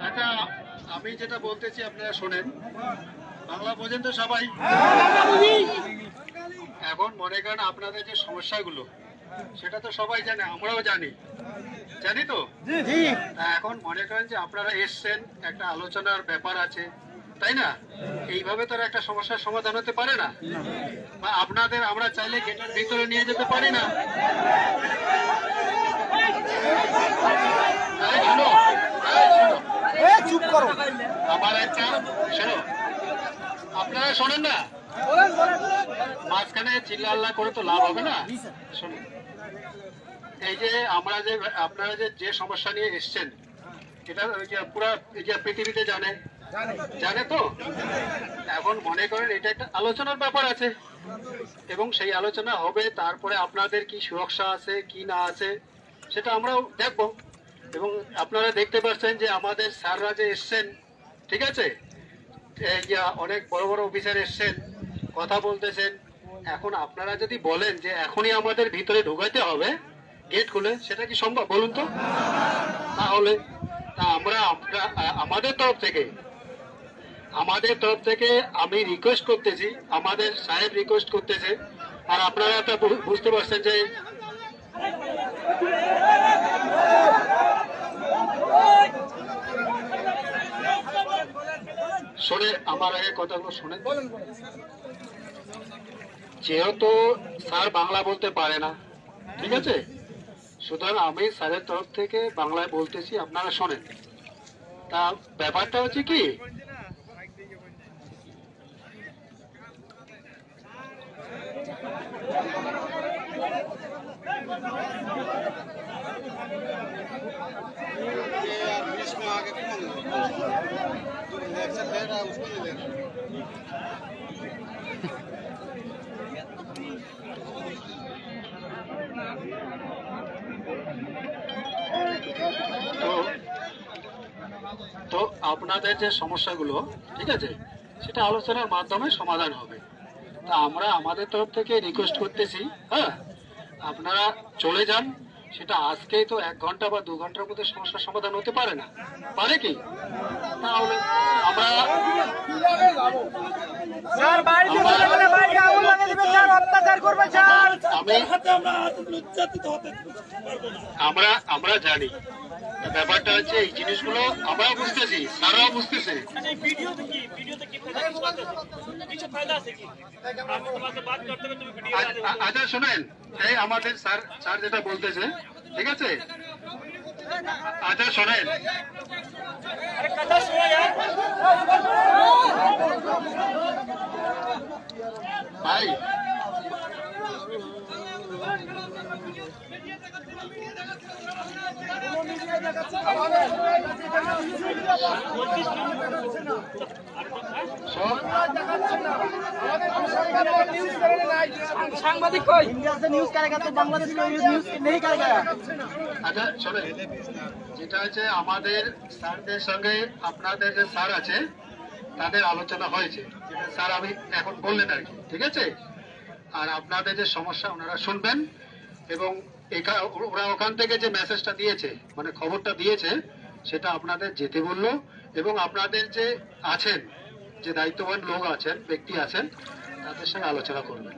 আচ্ছা, আমি যেটা বলতেছি আপনারা শোনেন। বাংলা বোঝেন তো সবাই? এখন মনে করেন আপনাদের যে সমস্যাগুলো সেটা তো সবাই জানে, আমরাও জানি, জানি তো। এখন মনে করেন যে আপনারা এসছেন, একটা আলোচনার ব্যাপার আছে, তাই না? এইভাবে তো একটা সমস্যার সমাধান হতে পারে না। বা আপনাদের আমরা চাইলে গেটের ভিতরে নিয়ে যেতে পারি না। চুপ করো, আমার একটা শোনো, আপনারা শোনেন না, মাঝখানে চিল্লা করে তো লাভ হবে না। শুনুন, এই যে আমরা যে আপনারা যে সমস্যা নিয়ে এসছেন, এটা পুরা পৃথিবীতে জানে তো। এখন মনে করেন এটা একটা আলোচনার ব্যাপার আছে, এবং সেই আলোচনা হবে, তারপরে আপনাদের কি সুরক্ষা আছে কি না আছে সেটা আমরাও দেখব। এবং আপনারা দেখতে পাচ্ছেন যে আমাদের স্যাররা যে এসছেন, ঠিক আছে, এই যে অনেক বড় বড় অফিসার এসছেন, কথা বলতেছেন। এখন আপনারা যদি বলেন যে এখনই আমাদের ভিতরে ঢোকাইতে হবে গেট খুলে, সেটা কি সম্ভব বলুন তো? তাহলে আমরা আমাদের তরফ থেকে আমি রিকোয়েস্ট করতেছি, আমাদের সাহেব রিকোয়েস্ট করতেছে, আর আপনারা তো বুঝতে পারছেন যে শোনে, আমার আগে কথাগুলো শোনেন। যেহেতু স্যার বাংলা বলতে পারে না, ঠিক আছে, সুতরাং আমি স্যারের তরফ থেকে বাংলায় বলতেছি, আপনারা শোনেন। তা ব্যাপারটা হচ্ছে কি, তো আপনাদের যে সমস্যাগুলো, ঠিক আছে, সেটা আলোচনার মাধ্যমে সমাধান হবে। তা আমরা আমাদের তরফ থেকে রিকোয়েস্ট করতেছি, হ্যাঁ, আপনারা চলে যান। সেটা আজকেই তো 1 ঘন্টা বা 2 ঘন্টার মধ্যে সমস্যার সমাধান হতে পারে না, পারে কি? তাহলে আমরা আমরা জানি ব্যাপারটা হচ্ছে, এই জিনিসগুলো আমরা বুঝতেছি, স্যাররাও বুঝতেছে। আচ্ছা শোনেন, এই আমাদের স্যার যেটা বলতেছে, ঠিক আছে, আচ্ছা শোনেন, ভাই সাংবাদিক কই? ইন্ডিয়া से न्यूज़ करेगा तो बांग्लादेश में न्यूज़ नहीं करेगा। আচ্ছা শোনেন, যেটা হচ্ছে আমাদের স্যারদের সঙ্গে আপনাদের যে স্যার আছে তাদের আলোচনা হয়েছে, যেটা স্যার আমি এখন বললেন আর কি, ঠিক আছে। আর আপনাদের যে সমস্যা ওনারা শুনবেন, এবং ওরা ওখান থেকে যে মেসেজটা দিয়েছে, মানে খবরটা দিয়েছে, সেটা আপনাদের যেতে বললো। এবং আপনাদের যে আছেন, যে দায়িত্ববান লোক আছেন, ব্যক্তি আছেন, তাদের সঙ্গে আলোচনা করবেন।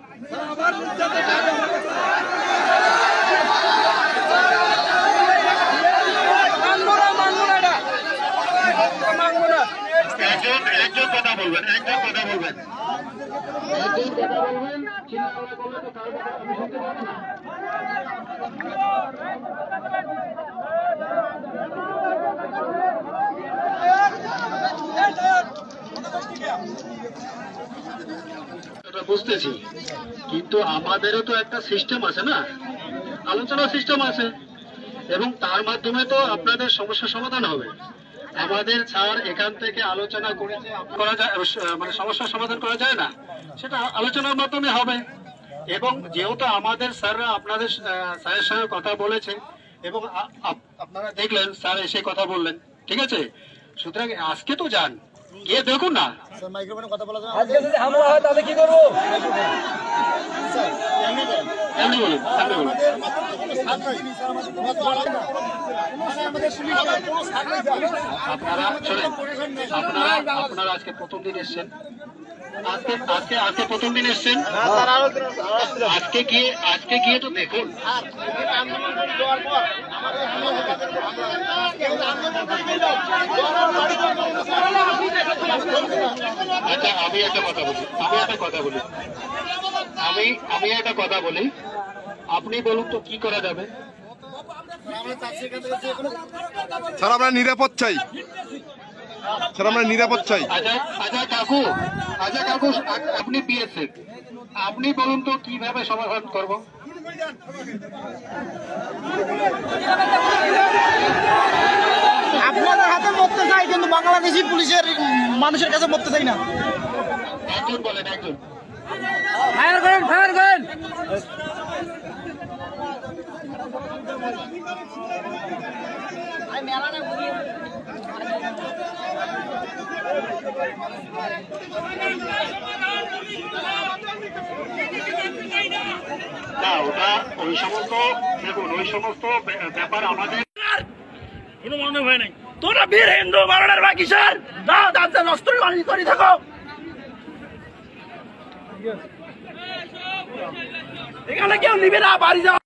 একজন কথা বলবেন। বুঝতেছি, কিন্তু আমাদেরও তো একটা সিস্টেম আছে না, আলোচনা সিস্টেম আছে, এবং তার মাধ্যমে তো আপনাদের সমস্যার সমাধান হবে। আমাদের স্যার এখান থেকে আলোচনা করেছে, করা যায়, মানে সমস্যার সমাধান করা যায় না, সেটা আলোচনার মাধ্যমে হবে। এবং যেহেতু আমাদের স্যাররা আপনাদের স্যারের সঙ্গে কথা বলেছে, এবং আপনারা দেখলেন স্যার এসে কথা বললেন, ঠিক আছে, সুতরাং আজকে তো যান, গিয়ে দেখুন না। মাইক্রোফোনে কথা বলা যাবে আজকে যদি হামলা হয় তাহলে কি করবো? এমনি বলুন, এমনি বলুন। আপনারা শোনেন, আপনারা আজকে প্রথম দিন এসছেন, আজকে প্রথম দিন এসছেন, আজকে গিয়ে তো দেখুন। আচ্ছা আমি একটা কথা বলি, আপনি বলুন তো কি করা যাবে? স্যার আমরা নিরাপদ চাই, স্যার আমরা নিরাপদ চাই। আচ্ছা কাকু, আপনি বিএসএফ, আপনি বলুন তো কিভাবে সমাধান করব? আপনাদের হাতে মরতে চাই, কিন্তু বাংলাদেশি পুলিশের মানুষের কাছে মরতে চাই না। একজন বলেন, একজন। ফায়ার করেন, ফায়ার করেন। না ওটা ওই সমস্ত, দেখুন ওই সমস্ত ব্যাপার আমাদের কোনো মনে হয় নাই। তোরা বীর হিন্দু বারণের বাকি স্যার দাও দাঁতে নষ্ট করে থাকো। এখানে কেউ নিবে না, বাড়ি যাও।